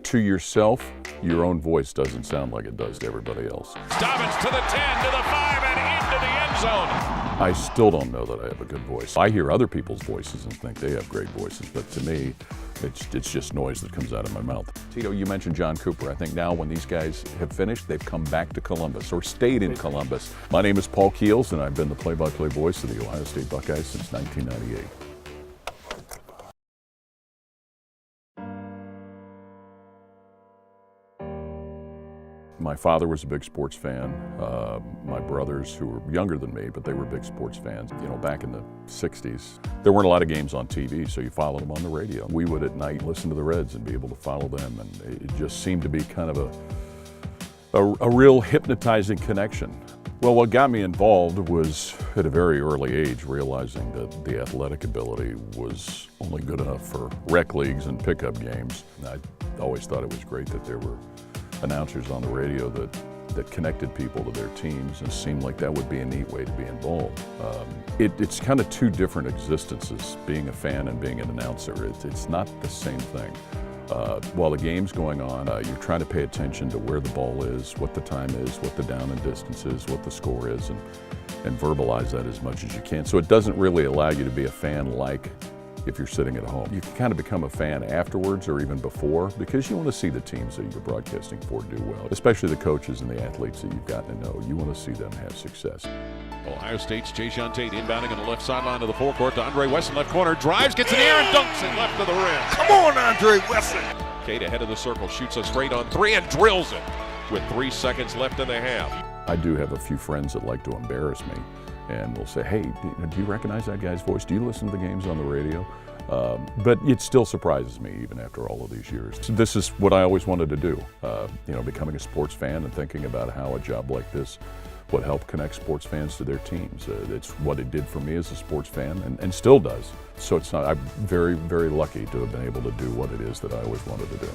to yourself, your own voice doesn't sound like it does to everybody else. Dobbins to the 10, to the 5, and into the end zone. I still don't know that I have a good voice. I hear other people's voices and think they have great voices, but to me, it's just noise that comes out of my mouth. Tito, you mentioned John Cooper. I think now when these guys have finished, they've come back to Columbus or stayed in Columbus. My name is Paul Keels, and I've been the play-by-play voice of the Ohio State Buckeyes since 1998. My father was a big sports fan. My brothers, who were younger than me, but they were big sports fans. You know, back in the 60s, there weren't a lot of games on TV, so you followed them on the radio. We would at night listen to the Reds and be able to follow them, and it just seemed to be kind of a real hypnotizing connection. Well, what got me involved was at a very early age realizing that the athletic ability was only good enough for rec leagues and pickup games. And I always thought it was great that there were announcers on the radio that connected people to their teams, and it seemed like that would be a neat way to be involved. It's kind of two different existences, being a fan and being an announcer. It's not the same thing. While the game's going on, you're trying to pay attention to where the ball is, what the time is, what the down and distance is, what the score is, and verbalize that as much as you can. So it doesn't really allow you to be a fan like if you're sitting at home. You can kind of become a fan afterwards or even before, because you want to see the teams that you're broadcasting for do well, especially the coaches and the athletes that you've gotten to know. You want to see them have success. Ohio State's Jayshawn Tate inbounding on the left sideline of the forecourt to Andre Wesson, left corner, drives, gets in the air, and dunks it left of the rim. Come on, Andre Wesson! Tate ahead of the circle, shoots a straight on three and drills it with 3 seconds left in the half. I do have a few friends that like to embarrass me, and will say, hey, do you recognize that guy's voice? Do you listen to the games on the radio? But it still surprises me even after all of these years. So this is what I always wanted to do, you know, becoming a sports fan and thinking about how a job like this would help connect sports fans to their teams. It's what it did for me as a sports fan, and still does. So I'm very, very lucky to have been able to do what it is that I always wanted to do.